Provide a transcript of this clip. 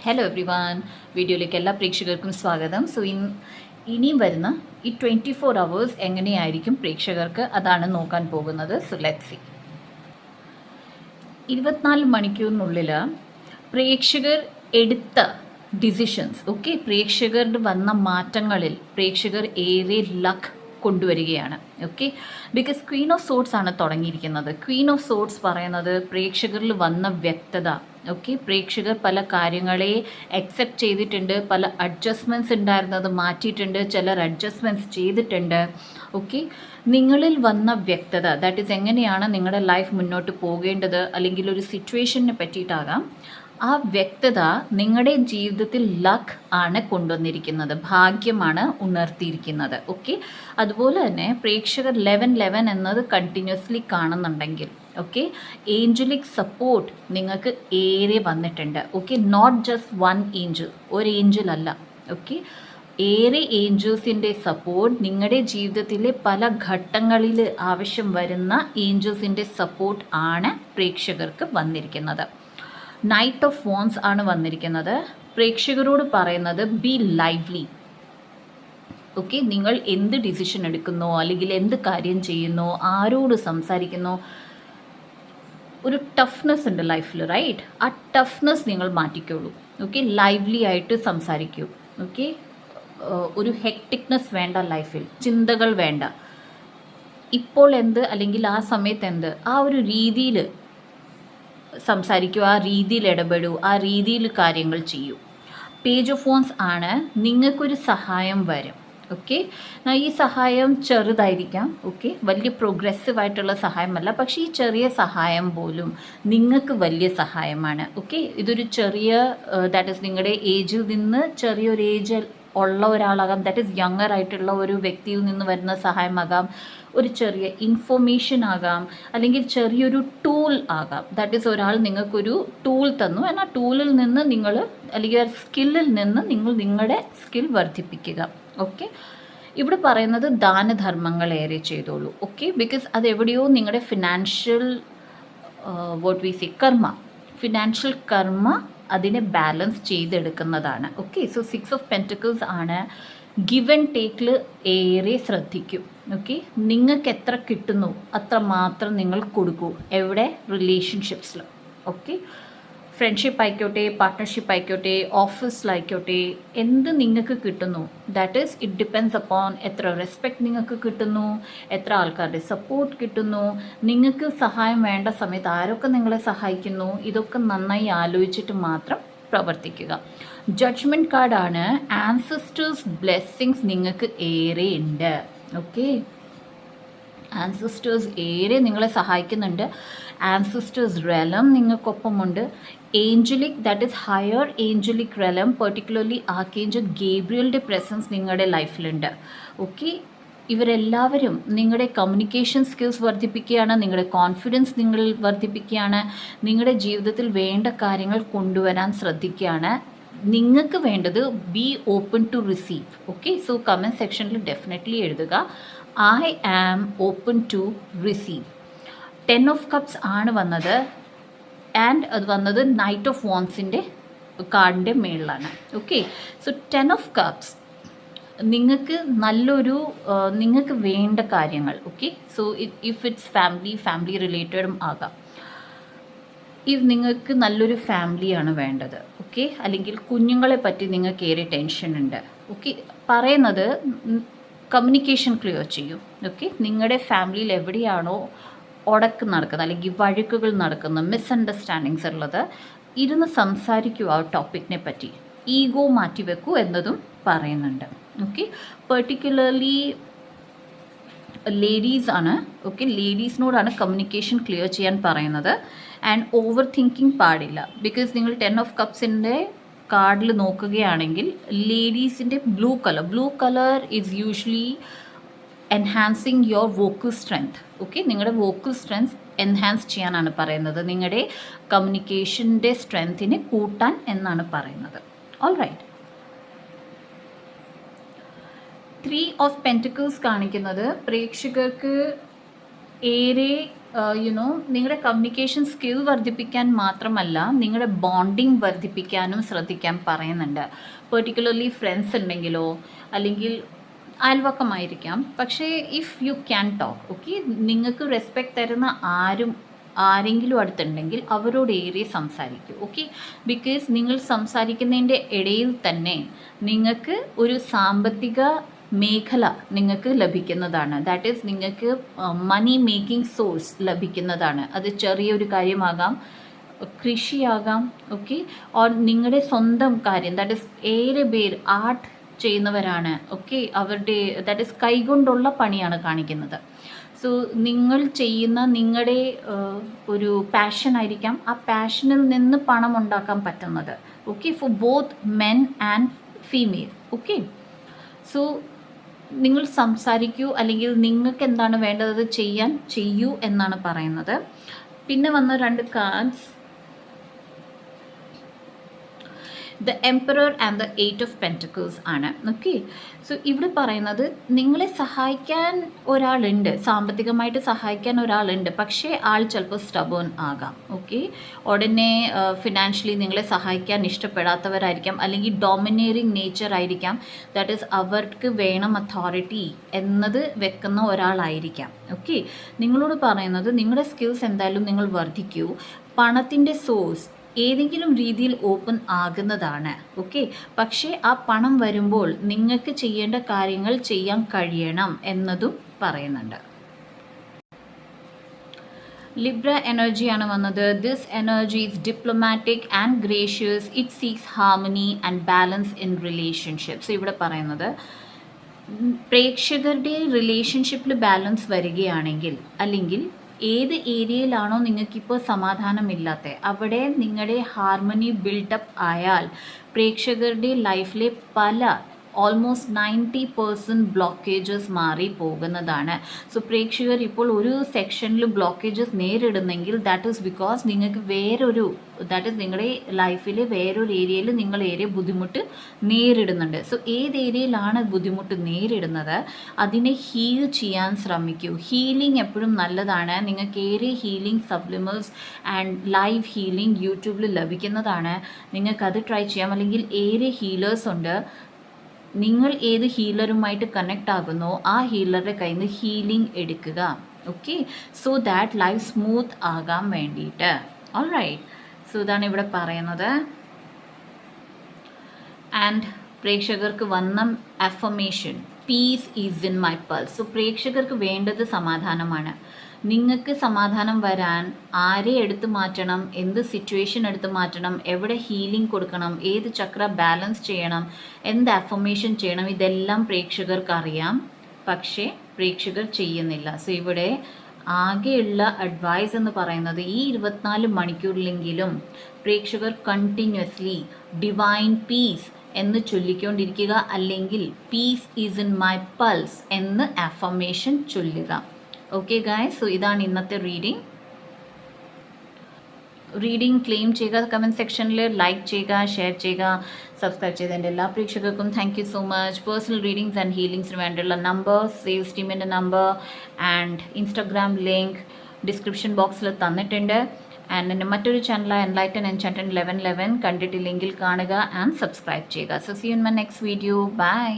Hello every one, വീഡിയോയിലേക്ക് എല്ലാ പ്രേക്ഷകർക്കും സ്വാഗതം. സോ ഇനിയും വരുന്ന ഈ 24 hours എങ്ങനെയായിരിക്കും പ്രേക്ഷകർക്ക്, അതാണ് നോക്കാൻ പോകുന്നത്. So let's C. 24 മണിക്കൂറിനുള്ളിൽ പ്രേക്ഷകർ എടുത്ത ഡിസിഷൻസ്, ഓക്കെ, പ്രേക്ഷകരുടെ വന്ന മാറ്റങ്ങളിൽ പ്രേക്ഷകർ ഏറെ ലക്ക് കൊണ്ടുവരികയാണ്. Okay, because Queen of sorts ആണ് തുടങ്ങിയിരിക്കുന്നത്. ക്വീൻ ഓഫ് സോർട്സ് പറയുന്നത് പ്രേക്ഷകരിൽ വന്ന വ്യക്തത. ഓക്കെ, പ്രേക്ഷകർ പല കാര്യങ്ങളെ അക്സെപ്റ്റ് ചെയ്തിട്ടുണ്ട്, പല അഡ്ജസ്റ്റ്മെൻറ്റ്സ് ഉണ്ടായിരുന്നത് മാറ്റിയിട്ടുണ്ട്, ചിലർ അഡ്ജസ്റ്റ്മെൻറ്റ്സ് ചെയ്തിട്ടുണ്ട്. ഓക്കെ, നിങ്ങളിൽ വന്ന വ്യക്തത, ദാറ്റ് ഈസ് എങ്ങനെയാണ് നിങ്ങളുടെ ലൈഫ് മുന്നോട്ട് പോകേണ്ടത്, അല്ലെങ്കിൽ ഒരു സിറ്റുവേഷനെ പറ്റിയിട്ടാകാം. ആ വ്യക്തത നിങ്ങളുടെ ജീവിതത്തിൽ ലക്ക് ആണ് കൊണ്ടുവന്നിരിക്കുന്നത്, ഭാഗ്യമാണ് ഉണർത്തിയിരിക്കുന്നത്. ഓക്കെ, അതുപോലെ തന്നെ പ്രേക്ഷകർ 11 എന്നത് കണ്ടിന്യൂസ്ലി കാണുന്നുണ്ടെങ്കിൽ, ഓക്കെ, ഏഞ്ചലിക് സപ്പോർട്ട് നിങ്ങൾക്ക് ഏറെ വന്നിട്ടുണ്ട്. Okay, not just one angel, ഒരു ഏഞ്ചൽ അല്ല. ഓക്കെ, ഏറെ ഏഞ്ചൽസിൻ്റെ സപ്പോർട്ട് നിങ്ങളുടെ ജീവിതത്തിലെ പല ഘട്ടങ്ങളിൽ ആവശ്യം വരുന്ന ഏഞ്ചൽസിൻ്റെ സപ്പോർട്ട് ആണ് പ്രേക്ഷകർക്ക് വന്നിരിക്കുന്നത്. നൈറ്റ് ഓഫ് വോൺസ് ആണ് വന്നിരിക്കുന്നത്. പ്രേക്ഷകരോട് പറയുന്നത് ബി ലൈവ്ലി. ഓക്കെ, നിങ്ങൾ എന്ത് ഡിസിഷൻ എടുക്കുന്നോ, അല്ലെങ്കിൽ എന്ത് കാര്യം ചെയ്യുന്നോ, ആരോട് സംസാരിക്കുന്നോ, ഒരു ടഫ്നെസ് ഉണ്ട് ലൈഫിൽ, റൈറ്റ്? ആ ടഫ്നെസ് നിങ്ങൾ മാറ്റിക്കോളൂ. ഓക്കെ, ലൈവ്ലി ആയിട്ട് സംസാരിക്കൂ. ഓക്കെ, ഒരു ഹെക്ടിക്നെസ് വേണ്ട ലൈഫിൽ, ചിന്തകൾ വേണ്ട. ഇപ്പോൾ എന്ത്, അല്ലെങ്കിൽ ആ സമയത്ത് എന്ത്, ആ ഒരു രീതിയിൽ സംസാരിക്കൂ, ആ രീതിയിൽ ഇടപെടൂ, ആ രീതിയിൽ കാര്യങ്ങൾ ചെയ്യൂ. പേജ് ഓഫ് വോൺസ് ആണ്, നിങ്ങൾക്കൊരു സഹായം വരും. ഓക്കെ, ഈ സഹായം ചെറുതായിരിക്കാം, ഓക്കെ, വലിയ പ്രോഗ്രസീവ് ആയിട്ടുള്ള സഹായമല്ല, പക്ഷേ ഈ ചെറിയ സഹായം പോലും നിങ്ങൾക്ക് വലിയ സഹായമാണ്. ഓക്കെ, ഇതൊരു ചെറിയ, ദാറ്റ് ഈസ് നിങ്ങളുടെ ഏജിൽ നിന്ന് ചെറിയൊരു ഏജ് ഉള്ള ഒരാളാകാം, ദാറ്റ് ഈസ് യങ്ങർ ആയിട്ടുള്ള ഒരു വ്യക്തിയിൽ നിന്ന് വരുന്ന സഹായമാകാം, ഒരു ചെറിയ ഇൻഫോർമേഷൻ ആകാം, അല്ലെങ്കിൽ ചെറിയൊരു ടൂൾ ആകാം. ദാറ്റ് ഈസ് ഒരാൾ നിങ്ങൾക്കൊരു ടൂൾ തന്നു, എന്നാൽ ആ ടൂളിൽ നിന്ന് നിങ്ങൾ, അല്ലെങ്കിൽ ആ സ്കില്ലിൽ നിന്ന് നിങ്ങൾ നിങ്ങളുടെ സ്കിൽ വർദ്ധിപ്പിക്കുക. ഓക്കെ, ഇവിടെ പറയുന്നത് ദാനധർമ്മങ്ങൾ ഏറെ ചെയ്തോളൂ. ഓക്കെ, ബിക്കോസ് അതെവിടെയോ നിങ്ങളുടെ financial what we say karma, financial karma അതിനെ ബാലൻസ് ചെയ്തെടുക്കുന്നതാണ്. ഓക്കെ, സോ 6 ഓഫ് പെൻറ്റക്കിൾസ് ആണ്. ഗിവ് ആൻഡ് ടേക്കിൽ ഏറെ ശ്രദ്ധിക്കും. ഓക്കെ, നിങ്ങൾക്ക് എത്ര കിട്ടുന്നു അത്ര മാത്രം നിങ്ങൾ കൊടുക്കൂ. എവിടെ? റിലേഷൻഷിപ്സിൽ. ഓക്കെ, ഫ്രണ്ട്ഷിപ്പ് ആയിക്കോട്ടെ, പാർട്ട്ണർഷിപ്പ് ആയിക്കോട്ടെ, ഓഫീസിലായിക്കോട്ടെ, എന്ത് നിങ്ങൾക്ക് കിട്ടുന്നു, that is it depends upon എത്ര റെസ്പെക്റ്റ് നിങ്ങൾക്ക് കിട്ടുന്നു, എത്ര ആൾക്കാരുടെ സപ്പോർട്ട് കിട്ടുന്നു, നിങ്ങൾക്ക് സഹായം വേണ്ട സമയത്ത് ആരൊക്കെ നിങ്ങളെ സഹായിക്കുന്നു, ഇതൊക്കെ നന്നായി ആലോചിച്ചിട്ട് മാത്രം പ്രവർത്തിക്കുക. ജഡ്ജ്മെൻറ്റ് കാർഡാണ്. ആൻസസ്റ്റേഴ്സ് ബ്ലെസ്സിങ്സ് നിങ്ങൾക്ക് ഏറെ ഉണ്ട്. ഓക്കെ, ആൻസസ്റ്റേഴ്സ് ഏറെ നിങ്ങളെ സഹായിക്കുന്നുണ്ട്. ആൻസസ്റ്റേഴ്സ് റെലം നിങ്ങൾക്കൊപ്പമുണ്ട്. Angelic, that is higher angelic realm, particularly archangel ഗേബ്രിയലിൻ്റെ പ്രസൻസ് നിങ്ങളുടെ ലൈഫിലുണ്ട്. ഓക്കെ, ഇവരെല്ലാവരും നിങ്ങളുടെ കമ്മ്യൂണിക്കേഷൻ സ്കിൽസ് വർദ്ധിപ്പിക്കുകയാണ്, നിങ്ങളുടെ കോൺഫിഡൻസ് നിങ്ങൾ വർദ്ധിപ്പിക്കുകയാണ്, നിങ്ങളുടെ ജീവിതത്തിൽ വേണ്ട കാര്യങ്ങൾ കൊണ്ടുവരാൻ ശ്രദ്ധിക്കുകയാണ്. നിങ്ങൾക്ക് വേണ്ടത് be open to receive. Okay, so comment സെക്ഷനിൽ ഡെഫിനറ്റ്ലി എഴുതുക, I am open to receive. 10 of cups ആണ് വന്നത്, ആൻഡ് അത് വന്നത് നൈറ്റ് ഓഫ് വോൺസിൻ്റെ കാർഡിൻ്റെ മേളിലാണ്. ഓക്കെ, സോ 10 ഓഫ് കപ്സ് നിങ്ങൾക്ക് നല്ലൊരു, നിങ്ങൾക്ക് വേണ്ട കാര്യങ്ങൾ. Okay, so if it's family റിലേറ്റഡും ആകാം. ഇത് നിങ്ങൾക്ക് നല്ലൊരു ഫാമിലിയാണ് വേണ്ടത്. ഓക്കെ, അല്ലെങ്കിൽ കുഞ്ഞുങ്ങളെ പറ്റി നിങ്ങൾക്ക് ഏറെ ടെൻഷൻ ഉണ്ട്. ഓക്കെ, പറയുന്നത് കമ്മ്യൂണിക്കേഷൻ ക്ലിയർ ചെയ്യും. ഓക്കെ, നിങ്ങളുടെ ഫാമിലിയിൽ എവിടെയാണോ ഉടക്ക് നടക്കുന്നത്, അല്ലെങ്കിൽ വഴക്കുകൾ നടക്കുന്ന, മിസ്അണ്ടർസ്റ്റാൻഡിങ്സ് ഉള്ളത്, ഇരുന്ന് സംസാരിക്കുക ആ ടോപ്പിക്കിനെ പറ്റി, ഈഗോ മാറ്റിവെക്കൂ എന്നതും പറയുന്നുണ്ട്. ഓക്കെ, പെർട്ടിക്കുലർലി ലേഡീസ് ആണ്. ഓക്കെ, ലേഡീസിനോടാണ് കമ്മ്യൂണിക്കേഷൻ ക്ലിയർ ചെയ്യാൻ പറയുന്നത്. ആൻഡ് ഓവർ തിങ്കിങ് പാടില്ല, ബിക്കോസ് നിങ്ങൾ 10 ഓഫ് കപ്സിൻ്റെ കാർഡിൽ നോക്കുകയാണെങ്കിൽ ലേഡീസിൻ്റെ blue colour is usually enhancing your vocal strength. Okay, നിങ്ങളുടെ വോക്കൽ സ്ട്രെങ്ത് എൻഹാൻസ് ചെയ്യാനാണ് പറയുന്നത്, നിങ്ങളുടെ കമ്മ്യൂണിക്കേഷൻ്റെ സ്ട്രെങ്തിനെ കൂട്ടാൻ എന്നാണ് പറയുന്നത്. All right. 3 ഓഫ് പെൻറ്റക്കിൾസ് കാണിക്കുന്നത് പ്രേക്ഷകർക്ക് ഏറെ നിങ്ങളുടെ കമ്മ്യൂണിക്കേഷൻ സ്കിൽ വർദ്ധിപ്പിക്കാൻ മാത്രമല്ല നിങ്ങളുടെ ബോണ്ടിങ് വർദ്ധിപ്പിക്കാനും ശ്രദ്ധിക്കാൻ പറയുന്നുണ്ട്. പെർട്ടിക്കുലർലി ഫ്രണ്ട്സ് ഉണ്ടെങ്കിലോ അല്ലെങ്കിൽ അയൽവക്കമായിരിക്കാം. പക്ഷേ if you can talk, okay, നിങ്ങൾക്ക് റെസ്പെക്റ്റ് തരുന്ന ആരെങ്കിലും അടുത്തുണ്ടെങ്കിൽ അവരോട് ഏറെ സംസാരിക്കൂ. ഓക്കെ, ബിക്കോസ് നിങ്ങൾ സംസാരിക്കുന്നതിൻ്റെ ഇടയിൽ തന്നെ നിങ്ങൾക്ക് ഒരു സാമ്പത്തിക മേഖല നിങ്ങൾക്ക് ലഭിക്കുന്നതാണ്. ദാറ്റ് ഈസ് നിങ്ങൾക്ക് മണി മേക്കിംഗ് സോഴ്സ് ലഭിക്കുന്നതാണ്. അത് ചെറിയൊരു കാര്യമാകാം, കൃഷിയാകാം, ഓക്കെ, ഓർ നിങ്ങളുടെ സ്വന്തം കാര്യം. ദാറ്റ് ഈസ് ഏറെ പേർ ആർട്ട് ചെയ്യുന്നവരാണ്. ഓക്കെ, അവരുടെ ദാറ്റ് ഈസ് കൈകൊണ്ടുള്ള പണിയാണ് കാണിക്കുന്നത്. സോ നിങ്ങൾ ചെയ്യുന്ന നിങ്ങളുടെ ഒരു പാഷൻ ആയിരിക്കാം, ആ പാഷനിൽ നിന്ന് പണം ഉണ്ടാക്കാൻ പറ്റുന്നത്. Okay, for both men and female. Okay, so നിങ്ങൾ സംസാരിക്കൂ, അല്ലെങ്കിൽ നിങ്ങൾക്ക് എന്താണ് വേണ്ടത് ചെയ്യൂ എന്നാണ് പറയുന്നത്. പിന്നെ വന്ന 2 cards, the emperor and the 8 of pentacles ആണ്. ഓക്കെ, സോ ഇവിടെ പറയുന്നത് നിങ്ങളെ സഹായിക്കാൻ ഒരാളുണ്ട്, സാമ്പത്തികമായിട്ട് സഹായിക്കാൻ ഒരാളുണ്ട്, പക്ഷേ ആൾ ചിലപ്പോൾ സ്റ്റബേൺ ആകാം. ഓക്കെ, ഉടനെ ഫിനാൻഷ്യലി നിങ്ങളെ സഹായിക്കാൻ ഇഷ്ടപ്പെടാത്തവരായിരിക്കാം, അല്ലെങ്കിൽ ഡോമിനേറിങ് നേച്ചർ ആയിരിക്കാം. ദാറ്റ് ഈസ് അവർക്ക് വേണം അതോറിറ്റി എന്നത് വെക്കുന്ന ഒരാളായിരിക്കാം. ഓക്കെ, നിങ്ങളോട് പറയുന്നത് നിങ്ങളുടെ സ്കിൽസ് എന്തായാലും നിങ്ങൾ വർദ്ധിക്കൂ, പണത്തിൻ്റെ സോഴ്സ് ഏതെങ്കിലും രീതിയിൽ ഓപ്പൺ ആകുന്നതാണ്. ഓക്കെ, പക്ഷേ ആ പണം വരുമ്പോൾ നിങ്ങൾക്ക് ചെയ്യേണ്ട കാര്യങ്ങൾ ചെയ്യാൻ കഴിയണം എന്നതും പറയുന്നുണ്ട്. ലിബ്ര എനർജിയാണ് വന്നത്. This energy is diplomatic and gracious. It seeks harmony and balance in relationships. ഇവിടെ പറയുന്നത് പ്രേക്ഷകരുടെ റിലേഷൻഷിപ്പിൽ ബാലൻസ് വരികയാണെങ്കിൽ, അല്ലെങ്കിൽ ഏത് ഏരിയയിലാണോ നിങ്ങൾക്കിപ്പോൾ സമാധാനമില്ലാത്ത അവിടെ നിങ്ങളുടെ ഹാർമണി ബിൽഡപ്പ് ആയാൽ പ്രേക്ഷകരുടെ ലൈഫിലെ പല ഓൾമോസ്റ്റ് 90% ബ്ലോക്കേജസ് മാറി പോകുന്നതാണ്. സോ പ്രേക്ഷകർ ഇപ്പോൾ ഒരു സെക്ഷനിൽ ബ്ലോക്കേജസ് നേരിടുന്നെങ്കിൽ ദാറ്റ് ഈസ് ബിക്കോസ് നിങ്ങൾക്ക് ദാറ്റ് ഈസ് നിങ്ങളുടെ ലൈഫിലെ വേറൊരു ഏരിയയിൽ നിങ്ങൾ ഏറെ ബുദ്ധിമുട്ട് നേരിടുന്നുണ്ട്. സോ ഏത് ഏരിയയിലാണ് ബുദ്ധിമുട്ട് നേരിടുന്നത് അതിനെ ഹീൽ ചെയ്യാൻ ശ്രമിക്കൂ. ഹീലിംഗ് എപ്പോഴും നല്ലതാണ്. നിങ്ങൾക്ക് ഏറെ healing supplements and live healing യൂട്യൂബിൽ ലഭിക്കുന്നതാണ്. നിങ്ങൾക്കത് ട്രൈ ചെയ്യാം. അല്ലെങ്കിൽ ഏറെ ഹീലേഴ്സ് ഉണ്ട്. നിങ്ങൾ ഏത് ഹീലറുമായിട്ട് കണക്റ്റ് ആകുന്നോ ആ ഹീലറുടെ കയ്യിൽ നിന്ന് ഹീലിംഗ് എടുക്കുക. Okay, so that life smooth ആകാൻ വേണ്ടിയിട്ട്. ഓൾറൈറ്റ്, സോ ഇതാണ് ഇവിടെ പറയുന്നത്. ആൻഡ് പ്രേക്ഷകർക്ക് വന്ന affirmation, peace is in my pulse. So പ്രേക്ഷകർക്ക് വേണ്ടത് സമാധാനമാണ്. നിങ്ങൾക്ക് സമാധാനം വരാൻ ആരെ എടുത്തു മാറ്റണം, എന്ത് സിറ്റുവേഷൻ എടുത്തു മാറ്റണം, എവിടെ ഹീലിംഗ് കൊടുക്കണം, ഏത് ചക്ര ബാലൻസ് ചെയ്യണം, എന്ത് അഫർമേഷൻ ചെയ്യണം, ഇതെല്ലാം പ്രേക്ഷകർക്ക് അറിയാം, പക്ഷേ പ്രേക്ഷകർ ചെയ്യുന്നില്ല. സോ ഇവിടെ ആകെയുള്ള അഡ്വൈസ് എന്ന് പറയുന്നത് ഈ 24 മണിക്കൂറിലെങ്കിലും പ്രേക്ഷകർ കണ്ടിന്യൂസ്ലി ഡിവൈൻ പീസ് എന്ന് ചൊല്ലിക്കൊണ്ടിരിക്കുക, അല്ലെങ്കിൽ peace is in my pulse എന്ന് അഫർമേഷൻ ചൊല്ലുക. ഓക്കെ ഗായ്സ്, സോ ഇതാണ് ഇന്നത്തെ റീഡിംഗ് ക്ലെയിം ചെയ്യുക, കമൻറ്റ് സെക്ഷനിൽ ലൈക്ക് ചെയ്യുക, ഷെയർ ചെയ്യുക, സബ്സ്ക്രൈബ് ചെയ്ത എൻ്റെ എല്ലാ പ്രേക്ഷകർക്കും thank you so much. Personal readings and ഹീലിംഗ്സിന് വേണ്ടിയുള്ള നമ്പർ, സെയിൽസ് ടീമിൻ്റെ number and Instagram link description ബോക്സിൽ തന്നിട്ടുണ്ട്. ആൻഡ് എൻ്റെ മറ്റൊരു ചാനലായ എൻലൈറ്റൻ എൻചാന്റഡ് 1111 കണ്ടിട്ടില്ലെങ്കിൽ കാണുക ആൻഡ് സബ്സ്ക്രൈബ് ചെയ്യുക. So see you in my next video. By.